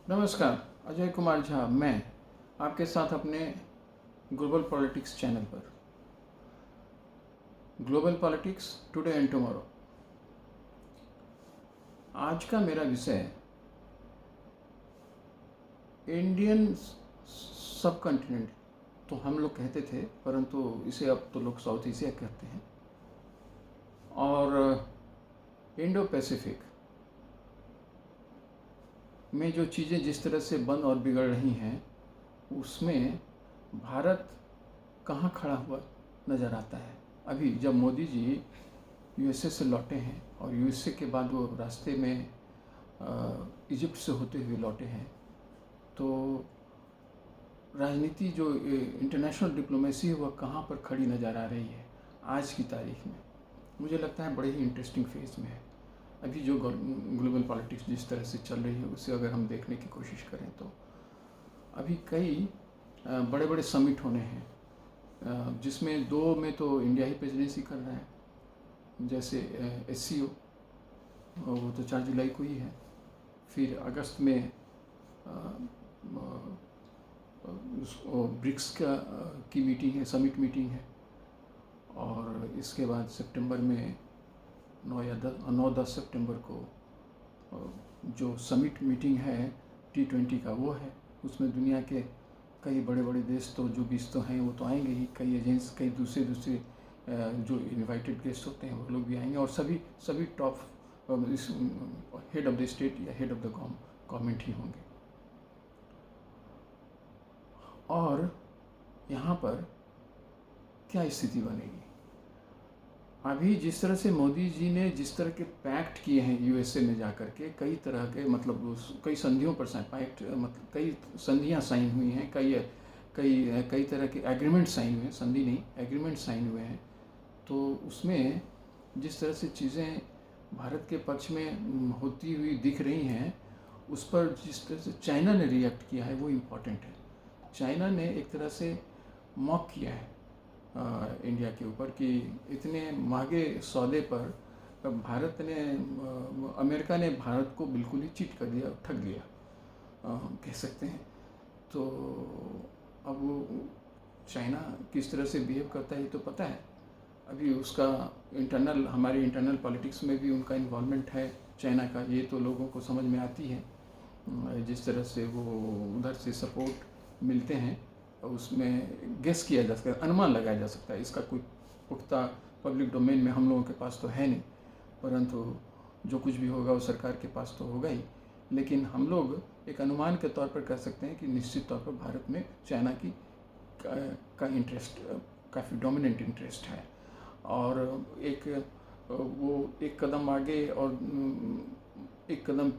नमस्कार, अजय कुमार झा मैं आपके साथ अपने ग्लोबल पॉलिटिक्स चैनल पर। Global politics today and tomorrow. आज का मेरा विषय इंडियन सब कॉन्टिनेंट तो हम लोग कहते थे, परंतु इसे अब तो लोग साउथ एशिया कहते हैं, और इंडो पैसिफिक में जो चीज़ें जिस तरह से बंद और बिगड़ रही हैं, उसमें भारत कहाँ खड़ा हुआ नज़र आता है। अभी जब मोदी जी यूएसए से लौटे हैं और यूएसए के बाद वो रास्ते में इजिप्ट से होते हुए लौटे हैं, तो राजनीति जो इंटरनेशनल डिप्लोमेसी है वह कहाँ पर खड़ी नज़र आ रही है आज की तारीख में। मुझे लगता है बड़े ही इंटरेस्टिंग फेज़ में है। अभी जो ग्लोबल पॉलिटिक्स जिस तरह से चल रही है उसे अगर हम देखने की कोशिश करें तो अभी कई बड़े बड़े समिट होने हैं, जिसमें दो में तो इंडिया ही प्रेसिडेंसी कर रहा है, जैसे SCO, वो तो 4 जुलाई को ही है। फिर अगस्त में ब्रिक्स की मीटिंग है, समिट मीटिंग है, और इसके बाद सितंबर में 9-10 सितंबर को जो समिट मीटिंग है T20 का वो है। उसमें दुनिया के कई बड़े बड़े देश तो जो 20 तो हैं वो तो आएंगे ही, कई एजेंट्स, कई दूसरे जो इनवाइटेड गेस्ट होते हैं वो लोग भी आएंगे, और सभी top head of the state या हेड ऑफ द गवर्नमेंट ही होंगे। और यहाँ पर क्या स्थिति बनेगी? अभी जिस तरह से मोदी जी ने जिस तरह के पैक्ट किए हैं यूएसए में जाकर के, कई तरह के मतलब कई संधियों पर पैक्ट, मतलब कई संधियाँ साइन हुई हैं, कई तरह के एग्रीमेंट साइन हुए हैं, संधि नहीं एग्रीमेंट साइन हुए हैं। तो उसमें जिस तरह से चीज़ें भारत के पक्ष में होती हुई दिख रही हैं, उस पर जिस तरह से चाइना ने रिएक्ट किया है वो इम्पॉर्टेंट है। चाइना ने एक तरह से मॉक किया है इंडिया के ऊपर कि इतने महंगे सौदे पर भारत ने अमेरिका ने भारत को बिल्कुल ही चीट कर दिया, ठग दिया कह सकते हैं। तो अब वो चाइना किस तरह से बिहेव करता है ये तो पता है। अभी उसका हमारे इंटरनल पॉलिटिक्स में भी उनका इन्वॉल्वमेंट है चाइना का, ये तो लोगों को समझ में आती है। जिस तरह से वो उधर से सपोर्ट मिलते हैं उसमें गेस किया जा सकता है, अनुमान लगाया जा सकता है। इसका कोई पुख्ता पब्लिक डोमेन में हम लोगों के पास तो है नहीं, परंतु जो कुछ भी होगा वो सरकार के पास तो होगा ही। लेकिन हम लोग एक अनुमान के तौर पर कह सकते हैं कि निश्चित तौर पर भारत में चाइना का इंटरेस्ट काफ़ी डोमिनेंट इंटरेस्ट है, और वो एक कदम आगे और एक कदम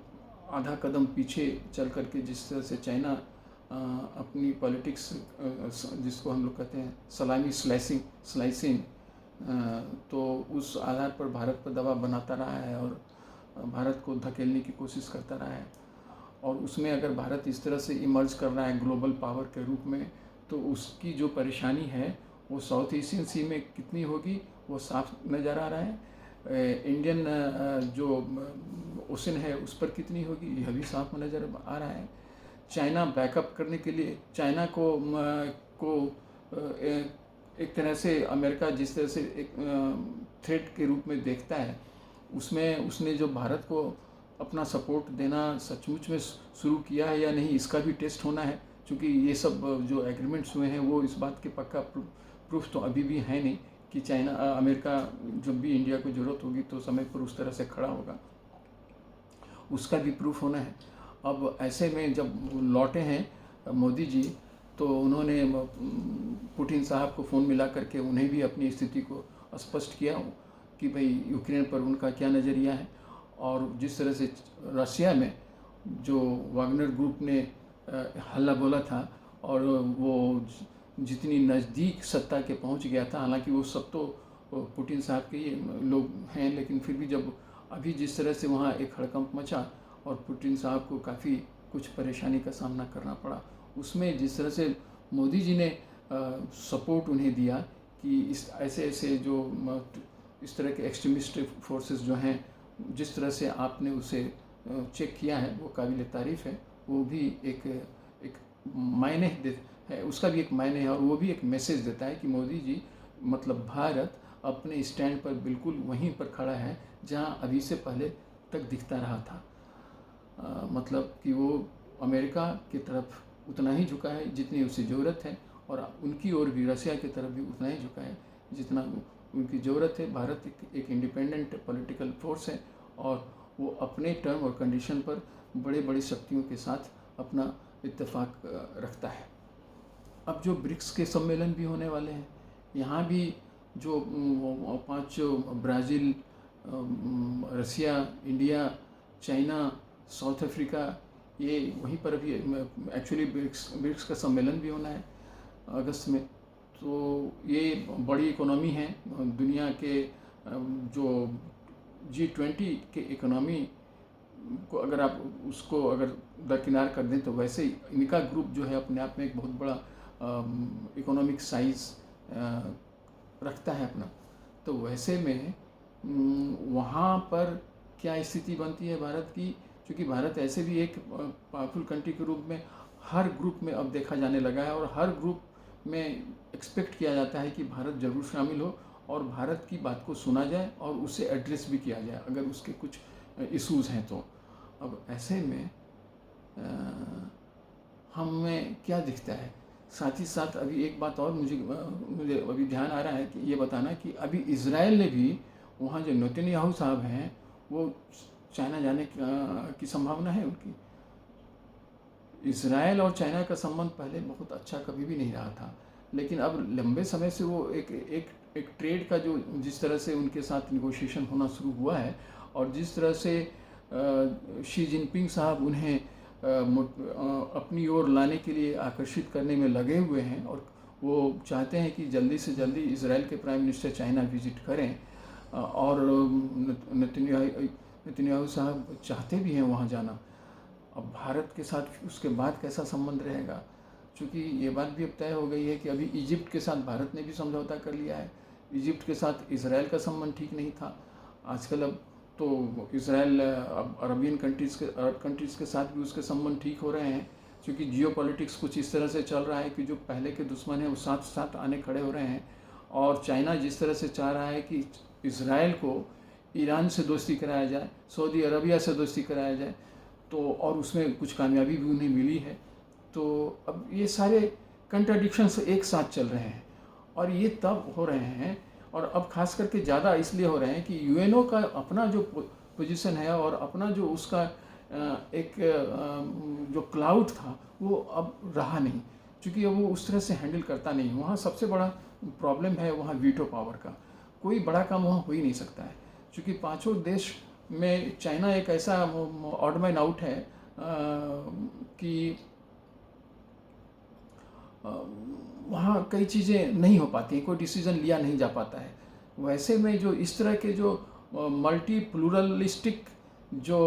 आधा कदम पीछे चल करके जिस तरह से चाइना अपनी पॉलिटिक्स जिसको हम लोग कहते हैं सलामी स्लाइसिंग, तो उस आधार पर भारत पर दबाव बनाता रहा है और भारत को धकेलने की कोशिश करता रहा है। और उसमें अगर भारत इस तरह से इमर्ज कर रहा है ग्लोबल पावर के रूप में, तो उसकी जो परेशानी है वो साउथ एशियन सी में कितनी होगी वो साफ नज़र आ रहा है। इंडियन जो ओशन है उस पर कितनी होगी यह भी साफ नज़र आ रहा है। चाइना बैकअप करने के लिए चाइना को एक तरह से अमेरिका जिस तरह से एक थ्रेट के रूप में देखता है, उसमें उसने जो भारत को अपना सपोर्ट देना सचमुच में शुरू किया है या नहीं, इसका भी टेस्ट होना है। क्योंकि ये सब जो एग्रीमेंट्स हुए हैं वो इस बात के पक्का प्रूफ तो अभी भी है नहीं कि अमेरिका जब भी इंडिया को ज़रूरत होगी तो समय पर उस तरह से खड़ा होगा, उसका भी प्रूफ होना है। अब ऐसे में जब लौटे हैं मोदी जी, तो उन्होंने पुतिन साहब को फ़ोन मिला करके उन्हें भी अपनी स्थिति को स्पष्ट किया कि भाई यूक्रेन पर उनका क्या नज़रिया है। और जिस तरह से रशिया में जो वागनर ग्रुप ने हल्ला बोला था और वो जितनी नज़दीक सत्ता के पहुंच गया था, हालांकि वो सब तो पुतिन साहब के ही लोग हैं, लेकिन फिर भी जब अभी जिस तरह से वहाँ एक हड़कंप मचा और पुतिन साहब को काफ़ी कुछ परेशानी का सामना करना पड़ा, उसमें जिस तरह से मोदी जी ने सपोर्ट उन्हें दिया कि ऐसे जो इस तरह के एक्सट्रीमिस्ट फोर्सेस जो हैं, जिस तरह से आपने उसे चेक किया है वो काबिल तारीफ़ है। वो भी एक एक मायने है, उसका भी एक मायने है, और वो भी एक मैसेज देता है कि मोदी जी मतलब भारत अपने स्टैंड पर बिल्कुल वहीं पर खड़ा है जहाँ अभी से पहले तक दिखता रहा था। मतलब कि वो अमेरिका की तरफ उतना ही झुका है जितनी उसे ज़रूरत है, और उनकी ओर भी रसिया की तरफ भी उतना ही झुका है जितना उनकी ज़रूरत है। भारत एक इंडिपेंडेंट पॉलिटिकल फोर्स है, और वो अपने टर्म और कंडीशन पर बड़े बड़ी शक्तियों के साथ अपना इत्तेफाक रखता है। अब जो ब्रिक्स के सम्मेलन भी होने वाले हैं, यहाँ भी जो 5 ब्राज़ील, रसिया, इंडिया, चाइना, साउथ अफ्रीका, ये वहीं पर अभी एक्चुअली ब्रिक्स का सम्मेलन भी होना है अगस्त में। तो ये बड़ी इकोनॉमी है दुनिया के, जो G20 के इकोनॉमी को अगर आप उसको अगर दरकिनार कर दें तो वैसे ही इनका ग्रुप जो है अपने आप में एक बहुत बड़ा इकोनॉमिक साइज रखता है अपना। तो वैसे में वहाँ पर क्या स्थिति बनती है भारत की, क्योंकि भारत ऐसे भी एक पावरफुल कंट्री के रूप में हर ग्रुप में अब देखा जाने लगा है, और हर ग्रुप में एक्सपेक्ट किया जाता है कि भारत ज़रूर शामिल हो और भारत की बात को सुना जाए और उसे एड्रेस भी किया जाए अगर उसके कुछ इश्यूज़ हैं तो। अब ऐसे में हमें क्या दिखता है, साथ ही साथ अभी एक बात और मुझे अभी ध्यान आ रहा है कि ये बताना कि अभी इज़राइल ने भी वहाँ जो नेतन्याहू साहब हैं वो चाइना जाने की संभावना है उनकी। इज़राइल और चाइना का संबंध पहले बहुत अच्छा कभी भी नहीं रहा था, लेकिन अब लंबे समय से वो एक ट्रेड का जो जिस तरह से उनके साथ निगोशिएशन होना शुरू हुआ है, और जिस तरह से शी जिनपिंग साहब उन्हें अपनी ओर लाने के लिए आकर्षित करने में लगे हुए हैं, और वो चाहते हैं कि जल्दी से जल्दी इज़राइल के प्राइम मिनिस्टर चाइना विज़िट करें, और नेतन्याहू साहब चाहते भी हैं वहाँ जाना। अब भारत के साथ उसके बाद कैसा संबंध रहेगा, क्योंकि ये बात भी अब तय हो गई है कि अभी इजिप्ट के साथ भारत ने भी समझौता कर लिया है। इजिप्ट के साथ इज़राइल का संबंध ठीक नहीं था, आजकल अब तो इज़राइल अब अरब कंट्रीज़ के साथ भी उसके संबंध ठीक हो रहे हैं, क्योंकि जियोपॉलिटिक्स कुछ इस तरह से चल रहा है कि जो पहले के दुश्मन हैं वो साथ साथ आने खड़े हो रहे हैं। और चाइना जिस तरह से चाह रहा है कि इज़राइल को ईरान से दोस्ती कराया जाए, सऊदी अरबिया से दोस्ती कराया जाए, तो और उसमें कुछ कामयाबी भी उन्हें मिली है। तो अब ये सारे कंट्राडिक्शंस एक साथ चल रहे हैं, और ये तब हो रहे हैं, और अब खास करके ज़्यादा इसलिए हो रहे हैं कि यूएनओ का अपना जो पोजीशन है और अपना जो उसका एक जो क्लाउड था वो अब रहा नहीं, क्योंकि अब वो उस तरह से हैंडल करता नहीं। वहाँ सबसे बड़ा प्रॉब्लम है वहाँ वीटो पावर का, कोई बड़ा काम वहाँ हो ही नहीं सकता है, क्योंकि पांचों देश में चाइना एक ऐसा ऑड मैन आउट है कि वहाँ कई चीज़ें नहीं हो पाती, कोई डिसीज़न लिया नहीं जा पाता है। वैसे में जो इस तरह के जो मल्टी प्लूरलिस्टिक जो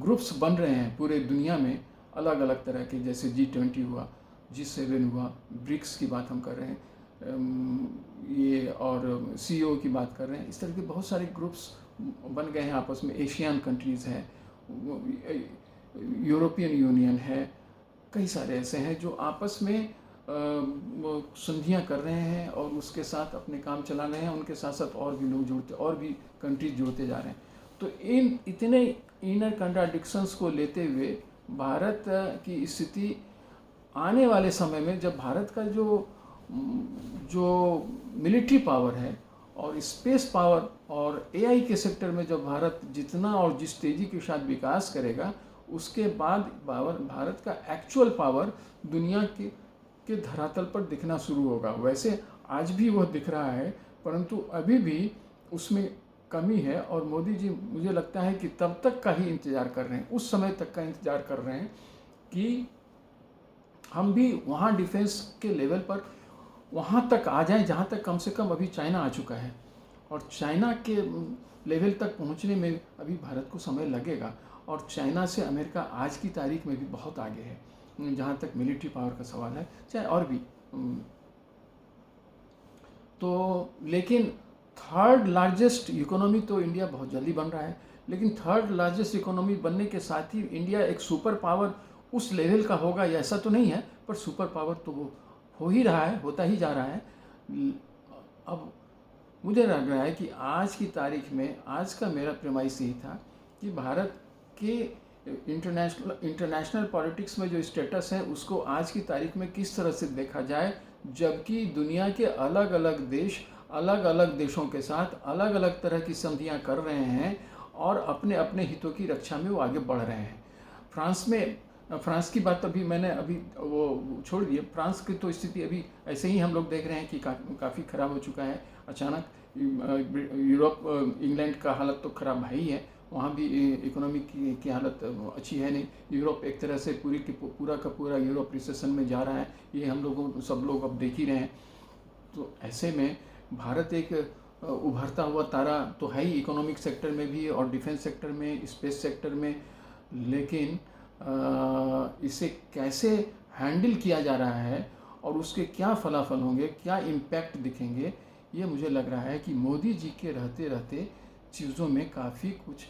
ग्रुप्स बन रहे हैं पूरे दुनिया में, अलग अलग तरह के, जैसे G20 हुआ, G7 हुआ, ब्रिक्स की बात हम कर रहे हैं, ये और CEO की बात कर रहे हैं, इस तरह के बहुत सारे ग्रुप्स बन गए हैं आपस में। एशियन कंट्रीज़ हैं, यूरोपियन यूनियन है, कई सारे ऐसे हैं जो आपस में संधियाँ कर रहे हैं और उसके साथ अपने काम चला रहे हैं। उनके साथ साथ और भी लोग जुड़ते, और भी कंट्रीज जुड़ते जा रहे हैं। तो इन इतने इनर कंट्राडिक्शंस को लेते हुए भारत की स्थिति आने वाले समय में, जब भारत का जो मिलिट्री पावर है और स्पेस पावर और AI के सेक्टर में जब भारत जितना और जिस तेज़ी के साथ विकास करेगा, उसके बाद भारत का एक्चुअल पावर दुनिया के धरातल पर दिखना शुरू होगा। वैसे आज भी वह दिख रहा है, परंतु अभी भी उसमें कमी है, और मोदी जी मुझे लगता है कि तब तक का ही इंतज़ार कर रहे हैं, उस समय तक का इंतज़ार कर रहे हैं कि हम भी वहाँ डिफेंस के लेवल पर वहाँ तक आ जाएं जहाँ तक कम से कम अभी चाइना आ चुका है, और चाइना के लेवल तक पहुँचने में अभी भारत को समय लगेगा। और चाइना से अमेरिका आज की तारीख में भी बहुत आगे है जहाँ तक मिलिट्री पावर का सवाल है, चाहे और भी। तो लेकिन थर्ड लार्जेस्ट इकोनॉमी तो इंडिया बहुत जल्दी बन रहा है, लेकिन थर्ड लार्जेस्ट इकोनॉमी बनने के साथ ही इंडिया एक सुपर पावर उस लेवल का होगा या ऐसा तो नहीं है, पर सुपर पावर तो वो हो ही रहा है, होता ही जा रहा है। अब मुझे लग रहा है कि आज की तारीख में, आज का मेरा प्रेमाइस यही था कि भारत के इंटरनेशनल पॉलिटिक्स में जो स्टेटस है उसको आज की तारीख में किस तरह से देखा जाए, जबकि दुनिया के अलग अलग देश अलग अलग देशों के साथ अलग अलग तरह की संधियां कर रहे हैं और अपने अपने हितों की रक्षा में वो आगे बढ़ रहे हैं। फ्रांस की बात अभी मैंने वो छोड़ दी। फ्रांस की तो स्थिति अभी ऐसे ही हम लोग देख रहे हैं कि काफ़ी ख़राब हो चुका है अचानक। यूरोप, इंग्लैंड का हालत तो ख़राब है ही है, वहाँ भी इकोनॉमी की हालत अच्छी है नहीं। यूरोप एक तरह से पूरा का पूरा यूरोप रिसेशन में जा रहा है, ये हम सब लोग अब देख ही रहे हैं। तो ऐसे में भारत एक उभरता हुआ तारा तो है ही, इकोनॉमिक सेक्टर में भी और डिफेंस सेक्टर में, स्पेस सेक्टर में, लेकिन इसे कैसे हैंडल किया जा रहा है और उसके क्या फलाफल होंगे, क्या इम्पैक्ट दिखेंगे, ये मुझे लग रहा है कि मोदी जी के रहते रहते चीज़ों में काफ़ी कुछ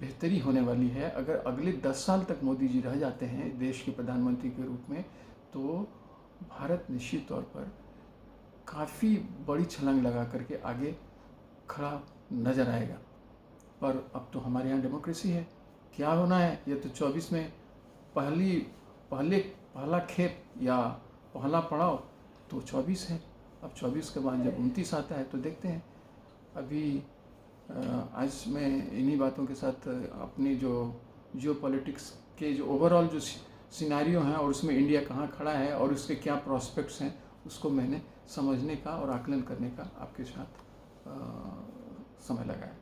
बेहतरी होने वाली है। अगर अगले 10 साल तक मोदी जी रह जाते हैं देश के प्रधानमंत्री के रूप में, तो भारत निश्चित तौर पर काफ़ी बड़ी छलांग लगा करके आगे खड़ा नज़र आएगा। पर अब तो हमारे यहाँ डेमोक्रेसी है, क्या होना है ये तो 24 में पहला खेप या पहला पड़ाव तो 24 है। अब 24 के बाद जब 29 आता है तो देखते हैं। अभी आज मैं इन्हीं बातों के साथ अपनी जो जियोपॉलिटिक्स के जो ओवरऑल जो सिनेरियो हैं और उसमें इंडिया कहाँ खड़ा है और उसके क्या प्रॉस्पेक्ट्स हैं, उसको मैंने समझने का और आकलन करने का आपके साथ समय लगाया।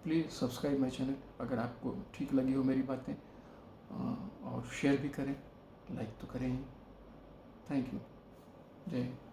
प्लीज़ सब्सक्राइब माई चैनल अगर आपको ठीक लगी हो मेरी बातें, और शेयर भी करें, लाइक तो करें ही। Thank you. जय हिंद।